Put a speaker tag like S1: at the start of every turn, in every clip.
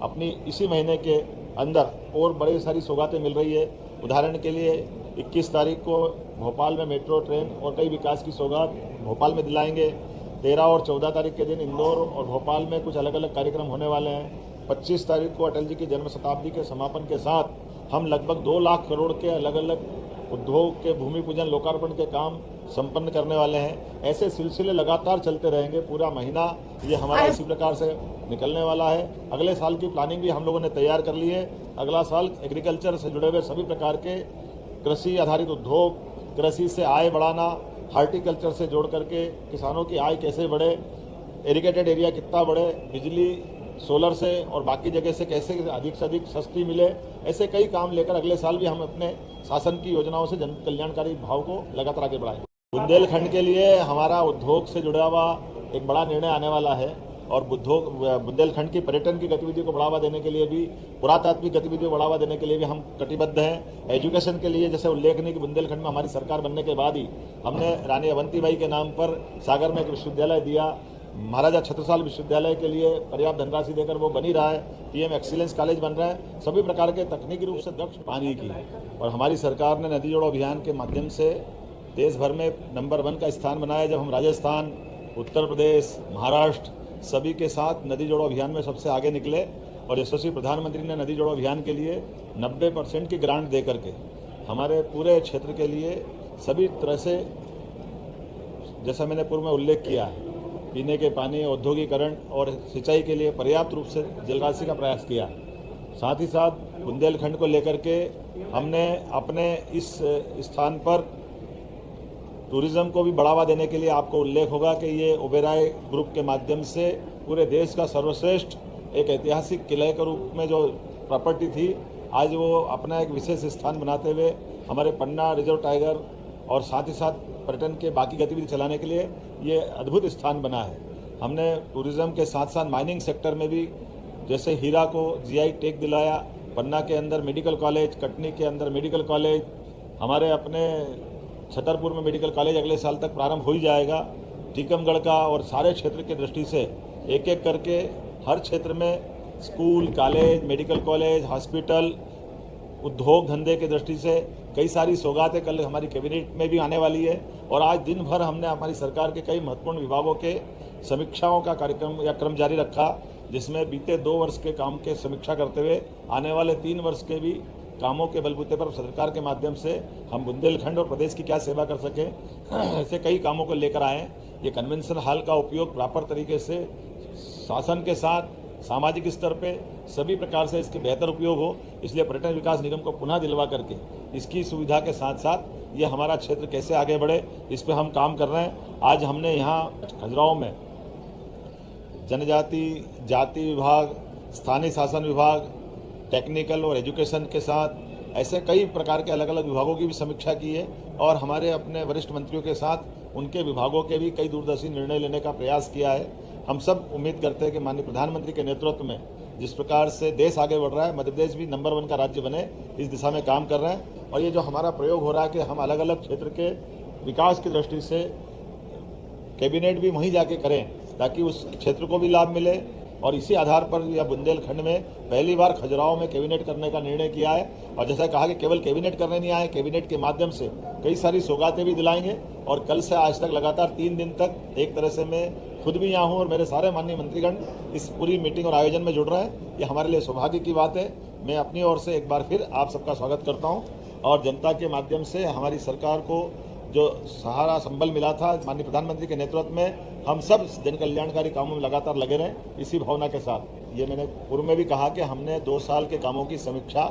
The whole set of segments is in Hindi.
S1: अपनी इसी महीने के अंदर और बड़ी सारी सौगातें मिल रही है। उदाहरण के लिए 21 तारीख को भोपाल में मेट्रो ट्रेन और कई विकास की सौगात भोपाल में दिलाएंगे। 13 और 14 तारीख के दिन इंदौर और भोपाल में कुछ अलग अलग कार्यक्रम होने वाले हैं। 25 तारीख को अटल जी की जन्म शताब्दी के समापन के साथ हम लगभग 2 लाख करोड़ के अलग अलग उद्योग के भूमि पूजन लोकार्पण के काम संपन्न करने वाले हैं। ऐसे सिलसिले लगातार चलते रहेंगे। पूरा महीना ये हमारा इसी प्रकार से निकलने वाला है। अगले साल की प्लानिंग भी हम लोगों ने तैयार कर ली है। अगला साल एग्रीकल्चर से जुड़े हुए सभी प्रकार के कृषि आधारित उद्योग, कृषि से आय बढ़ाना, हार्टिकल्चर से जोड़ करके किसानों की आय कैसे बढ़े, इरिगेटेड एरिया कितना बढ़े, बिजली सोलर से और बाकी जगह से कैसे अधिक से अधिक सस्ती मिले, ऐसे कई काम लेकर अगले साल भी हम अपने शासन की योजनाओं से जन कल्याणकारी भाव को लगातार आगे बढ़ाएंगे। बुंदेलखंड के लिए हमारा उद्योग से जुड़ा हुआ एक बड़ा निर्णय आने वाला है और बुंदेलखंड की पर्यटन की गतिविधियों को बढ़ावा देने के लिए भी, पुरातात्विक गतिविधियों को बढ़ावा देने के लिए भी हम कटिबद्ध हैं। एजुकेशन के लिए जैसे उल्लेखनीय कि बुंदेलखंड में हमारी सरकार बनने के बाद ही हमने रानी अवंतीबाई के नाम पर सागर में एक विश्वविद्यालय दिया। महाराजा छत्रसाल विश्वविद्यालय के लिए पर्याप्त धनराशि देकर वो बनी रहा है। पीएम एक्सीलेंस कॉलेज बन रहा है। सभी प्रकार के तकनीकी रूप से दक्ष पानी की और हमारी सरकार ने नदी जोड़ो अभियान के माध्यम से देश भर में नंबर 1 का स्थान बनाया। जब हम राजस्थान, उत्तर प्रदेश, महाराष्ट्र सभी के साथ नदी जोड़ो अभियान में सबसे आगे निकले और यशस्वी प्रधानमंत्री ने नदी जोड़ो अभियान के लिए 90% की ग्रांट दे करके हमारे पूरे क्षेत्र के लिए सभी तरह से, जैसा मैंने पूर्व में उल्लेख किया है, पीने के पानी, औद्योगिकरण और सिंचाई के लिए पर्याप्त रूप से जलराशि का प्रयास किया। साथ ही साथ बुंदेलखंड को लेकर के हमने अपने इस स्थान पर टूरिज्म को भी बढ़ावा देने के लिए, आपको उल्लेख होगा कि ये ओबेरॉय ग्रुप के माध्यम से पूरे देश का सर्वश्रेष्ठ एक ऐतिहासिक किले के रूप में जो प्रॉपर्टी थी, आज वो अपना एक विशेष स्थान बनाते हुए हमारे पन्ना रिजर्व टाइगर और साथ ही साथ पर्यटन के बाकी गतिविधि चलाने के लिए ये अद्भुत स्थान बना है। हमने टूरिज्म के साथ साथ माइनिंग सेक्टर में भी, जैसे हीरा को जीआई टैग दिलाया, पन्ना के अंदर मेडिकल कॉलेज, कटनी के अंदर मेडिकल कॉलेज, हमारे अपने छतरपुर में मेडिकल कॉलेज अगले साल तक प्रारंभ हो ही जाएगा। टीकमगढ़ का और सारे क्षेत्र की दृष्टि से एक एक करके हर क्षेत्र में school, college, medical college, hospital, उद्योग धंधे की दृष्टि से कई सारी सौगातें कल हमारी कैबिनेट में भी आने वाली है। और आज दिन भर हमने हमारी सरकार के कई महत्वपूर्ण विभागों के समीक्षाओं का कार्यक्रम या क्रम जारी रखा, जिसमें बीते 2 वर्ष के काम के समीक्षा करते हुए आने वाले 3 वर्ष के भी कामों के बलबूते पर सरकार के माध्यम से हम बुंदेलखंड और प्रदेश की क्या सेवा कर सकें, ऐसे कई कामों को लेकर आए। ये कन्वेंशन हॉल का उपयोग प्रॉपर तरीके से शासन के साथ सामाजिक स्तर पे सभी प्रकार से इसके बेहतर उपयोग हो, इसलिए पर्यटन विकास निगम को पुनः दिलवा करके इसकी सुविधा के साथ साथ ये हमारा क्षेत्र कैसे आगे बढ़े, इस पे हम काम कर रहे हैं। आज हमने यहाँ खजुराहो में जनजाति जाति विभाग, स्थानीय शासन विभाग, टेक्निकल और एजुकेशन के साथ ऐसे कई प्रकार के अलग अलग विभागों की भी समीक्षा की है और हमारे अपने वरिष्ठ मंत्रियों के साथ उनके विभागों के भी कई दूरदर्शी निर्णय लेने का प्रयास किया है। हम सब उम्मीद करते हैं कि माननीय प्रधानमंत्री के नेतृत्व में जिस प्रकार से देश आगे बढ़ रहा है, मध्य प्रदेश भी नंबर 1 का राज्य बने, इस दिशा में काम कर रहे हैं। और ये जो हमारा प्रयोग हो रहा है कि हम अलग अलग क्षेत्र के विकास की दृष्टि से कैबिनेट भी वहीं जाके करें ताकि उस क्षेत्र को भी लाभ मिले। और इसी आधार पर यह बुंदेलखंड में पहली बार खजुराहो में कैबिनेट करने का निर्णय किया है। और जैसा कहा कि केवल कैबिनेट करने नहीं आए, कैबिनेट के माध्यम से कई सारी सौगातें भी दिलाएंगे। और कल से आज तक लगातार 3 दिन तक एक तरह से मैं खुद भी यहाँ हूँ और मेरे सारे माननीय मंत्रीगण इस पूरी मीटिंग और आयोजन में जुड़ रहे हैं। ये हमारे लिए सौभाग्य की बात है। मैं अपनी ओर से एक बार फिर आप सबका स्वागत करता हूँ और जनता के माध्यम से हमारी सरकार को जो सहारा संबल मिला था माननीय प्रधानमंत्री के नेतृत्व में, हम सब जन कल्याणकारी कामों में लगातार लगे रहें, इसी भावना के साथ। ये मैंने पूर्व में भी कहा कि हमने 2 साल के कामों की समीक्षा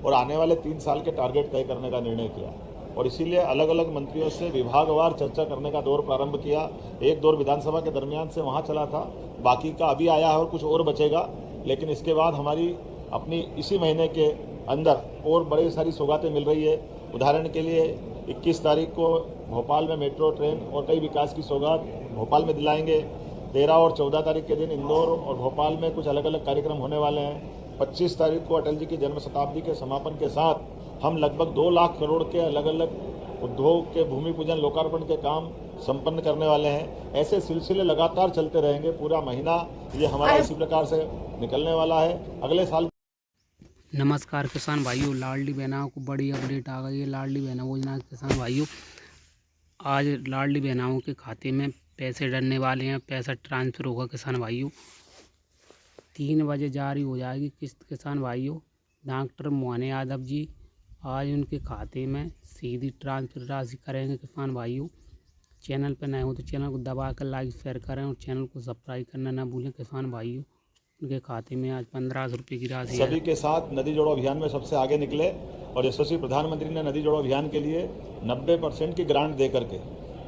S1: और आने वाले 3 साल के टारगेट तय करने का निर्णय किया और इसीलिए अलग अलग मंत्रियों से विभागवार चर्चा करने का दौर प्रारंभ किया। एक दौर विधानसभा के दरमियान से वहाँ चला था, बाकी का अभी आया है और कुछ और बचेगा। लेकिन इसके बाद हमारी अपनी इसी महीने के अंदर और बड़ी सारी सौगातें मिल रही है। उदाहरण के लिए 21 तारीख को भोपाल में मेट्रो ट्रेन और कई विकास की सौगात भोपाल में दिलाएंगे। 13 और 14 तारीख के दिन इंदौर और भोपाल में कुछ अलग अलग कार्यक्रम होने वाले हैं। 25 तारीख को अटल जी की जन्म शताब्दी के समापन के साथ हम लगभग 2 लाख करोड़ के अलग अलग उद्योग के भूमि पूजन लोकार्पण के काम संपन्न करने वाले हैं। ऐसे सिलसिले लगातार चलते रहेंगे, पूरा महीना ये हमारा इसी प्रकार से निकलने वाला है। अगले साल
S2: नमस्कार किसान भाइयों, लाडली बहनाओं को बड़ी अपडेट आ गई है। लाडली बहना योजना के किसान भाइयों, आज लाडली बहनाओं के खाते में पैसे डलने वाले हैं। पैसा ट्रांसफ़र होगा किसान भाइयों, 3 बजे जारी हो जाएगी किस्त। किसान भाइयों, डॉक्टर मोहन यादव जी आज उनके खाते में सीधी ट्रांसफ़र राशि करेंगे। किसान भाइयों, चैनल पर नए हो तो चैनल को दबा कर लाइक शेयर करें और चैनल को सब्सक्राइब करना ना भूलें। किसान भाइयों, उनके खाते में आज 1500 रुपये की राशि
S1: सभी के साथ नदी जोड़ो अभियान में सबसे आगे निकले और यशस्वी प्रधानमंत्री ने नदी जोड़ो अभियान के लिए 90% की ग्रांट दे करके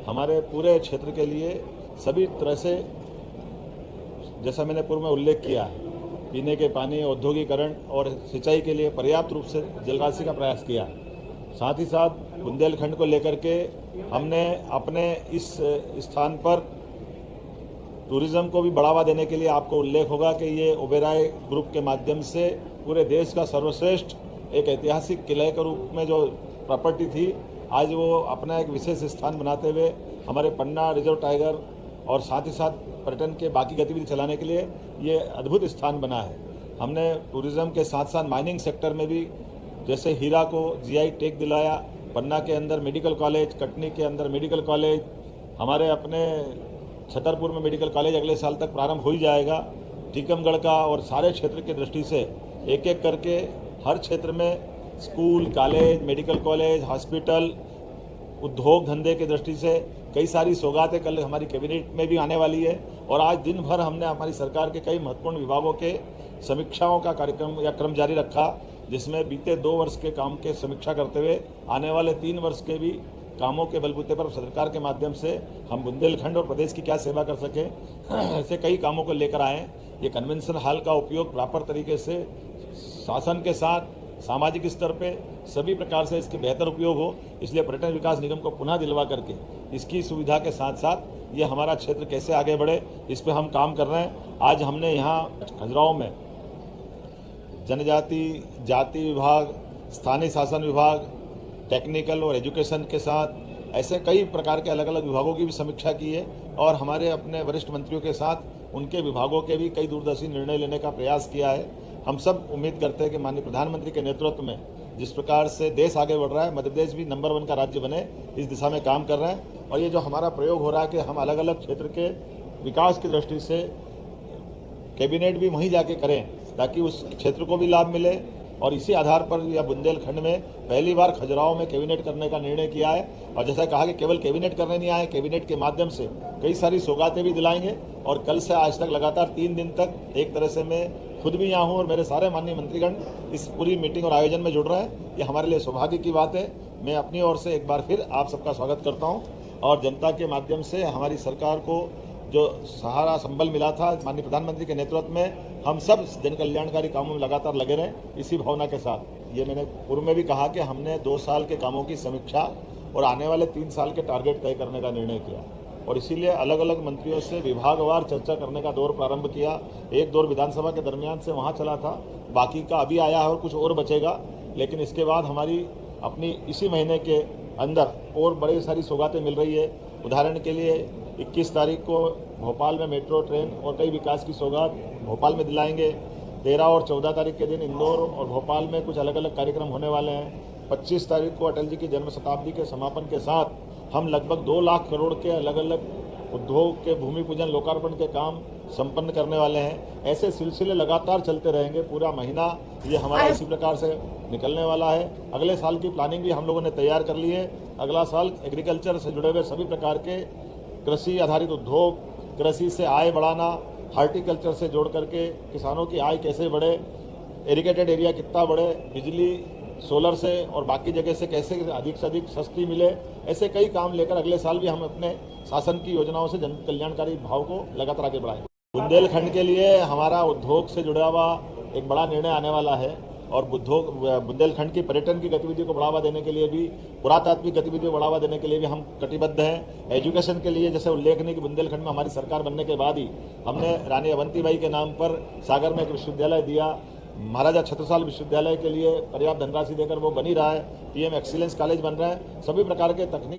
S1: हमारे पूरे क्षेत्र के लिए सभी तरह से, जैसा मैंने पूर्व में उल्लेख किया है, पीने के पानी, औद्योगिकरण और सिंचाई के लिए पर्याप्त रूप से जलराशि का प्रयास किया। साथ ही साथ बुंदेलखंड को लेकर के हमने अपने इस स्थान पर टूरिज्म को भी बढ़ावा देने के लिए, आपको उल्लेख होगा कि ये ओबेरॉय ग्रुप के माध्यम से पूरे देश का सर्वश्रेष्ठ एक ऐतिहासिक किले के रूप में जो प्रॉपर्टी थी, आज वो अपना एक विशेष स्थान बनाते हुए हमारे पन्ना रिजर्व टाइगर और साथ ही साथ पर्यटन के बाकी गतिविधि चलाने के लिए ये अद्भुत स्थान बना है। हमने टूरिज्म के साथ साथ माइनिंग सेक्टर में भी, जैसे हीरा को जीआई टैग दिलाया, पन्ना के अंदर मेडिकल कॉलेज, कटनी के अंदर मेडिकल कॉलेज, हमारे अपने छतरपुर में मेडिकल कॉलेज अगले साल तक प्रारंभ हो ही जाएगा। टीकमगढ़ का और सारे क्षेत्र की दृष्टि से एक एक करके हर क्षेत्र में school, college, medical college, hospital, उद्योग धंधे की दृष्टि से कई सारी सौगातें कल हमारी कैबिनेट में भी आने वाली है। और आज दिन भर हमने हमारी सरकार के कई महत्वपूर्ण विभागों के समीक्षाओं का कार्यक्रम या क्रम जारी रखा, जिसमें बीते 2 वर्ष के काम के समीक्षा करते हुए आने वाले 3 वर्ष के भी कामों के बलबूते पर सरकार के माध्यम से हम बुंदेलखंड और प्रदेश की क्या सेवा कर सकें, ऐसे कई कामों को लेकर आए। ये कन्वेंशन हॉल का उपयोग प्रॉपर तरीके से शासन के साथ सामाजिक स्तर पे सभी प्रकार से इसके बेहतर उपयोग हो, इसलिए पर्यटन विकास निगम को पुनः दिलवा करके इसकी सुविधा के साथ साथ ये हमारा क्षेत्र कैसे आगे बढ़े, इस पर हम काम कर रहे हैं। आज हमने यहाँ खजुराहो में जनजाति जाति विभाग, स्थानीय शासन विभाग, टेक्निकल और एजुकेशन के साथ ऐसे कई प्रकार के अलग अलग विभागों की भी समीक्षा की है और हमारे अपने वरिष्ठ मंत्रियों के साथ उनके विभागों के भी कई दूरदर्शी निर्णय लेने का प्रयास किया है। हम सब उम्मीद करते हैं कि माननीय प्रधानमंत्री के नेतृत्व में जिस प्रकार से देश आगे बढ़ रहा है, मध्य प्रदेश भी नंबर 1 का राज्य बने, इस दिशा में काम कर रहे हैं। और ये जो हमारा प्रयोग हो रहा है कि हम अलग अलग क्षेत्र के विकास की दृष्टि से कैबिनेट भी वहीं जाके करें ताकि उस क्षेत्र को भी लाभ मिले। और इसी आधार पर यह बुंदेलखंड में पहली बार खजुराहो में कैबिनेट करने का निर्णय किया है। और जैसा कहा कि केवल कैबिनेट करने नहीं आए, कैबिनेट के माध्यम से कई सारी सौगातें भी दिलाएंगे। और कल से आज तक लगातार 3 दिन तक एक तरह से मैं खुद भी यहाँ हूँ और मेरे सारे माननीय मंत्रीगण इस पूरी मीटिंग और आयोजन में जुड़ रहे हैं। ये हमारे लिए सौभाग्य की बात है। मैं अपनी ओर से एक बार फिर आप सबका स्वागत करता हूँ और जनता के माध्यम से हमारी सरकार को जो सहारा संबल मिला था माननीय प्रधानमंत्री के नेतृत्व में, हम सब जन कल्याणकारी कामों में लगातार लगे रहें, इसी भावना के साथ। ये मैंने पूर्व में भी कहा कि हमने 2 साल के कामों की समीक्षा और आने वाले 3 साल के टारगेट तय करने का निर्णय किया और इसीलिए अलग अलग मंत्रियों से विभागवार चर्चा करने का दौर प्रारंभ किया। एक दौर विधानसभा के दरमियान से वहाँ चला था, बाकी का अभी आया है और कुछ और बचेगा। लेकिन इसके बाद हमारी अपनी इसी महीने के अंदर और बड़ी सारी सौगातें मिल रही है। उदाहरण के लिए 21 तारीख को भोपाल में मेट्रो ट्रेन और कई विकास की सौगात भोपाल में दिलाएंगे। 13 और 14 तारीख के दिन इंदौर और भोपाल में कुछ अलग अलग कार्यक्रम होने वाले हैं। 25 तारीख को अटल जी की जन्म शताब्दी के समापन के साथ हम लगभग 2 लाख करोड़ के अलग अलग उद्योग के भूमि पूजन लोकार्पण के काम संपन्न करने वाले हैं। ऐसे सिलसिले लगातार चलते रहेंगे, पूरा महीना ये हमारा इसी प्रकार से निकलने वाला है। अगले साल की प्लानिंग भी हम लोगों ने तैयार कर ली है। अगला साल एग्रीकल्चर से जुड़े हुए सभी प्रकार के कृषि आधारित उद्योग, कृषि से आय बढ़ाना, हार्टिकल्चर से जोड़ करके किसानों की आय कैसे बढ़े, इरिगेटेड एरिया कितना बढ़े, बिजली सोलर से और बाकी जगह से कैसे अधिक से अधिक सस्ती मिले, ऐसे कई काम लेकर अगले साल भी हम अपने शासन की योजनाओं से जन कल्याणकारी भाव को लगातार आगे बढ़ाएंगे। बुंदेलखंड के लिए हमारा उद्योग से जुड़ा हुआ एक बड़ा निर्णय आने वाला है और बुंदेलखंड की पर्यटन की गतिविधियों को बढ़ावा देने के लिए भी, पुरातात्विक गतिविधियों को बढ़ावा देने के लिए भी हम कटिबद्ध हैं। एजुकेशन के लिए जैसे उल्लेखनीय कि बुंदेलखंड में हमारी सरकार बनने के बाद ही हमने रानी अवंतीबाई के नाम पर सागर में एक विश्वविद्यालय दिया। महाराजा छत्रसाल विश्वविद्यालय के लिए पर्याप्त धनराशि देकर वो बनी रहा है। पीएम एक्सीलेंस कॉलेज बन रहा है। सभी प्रकार के तकनीक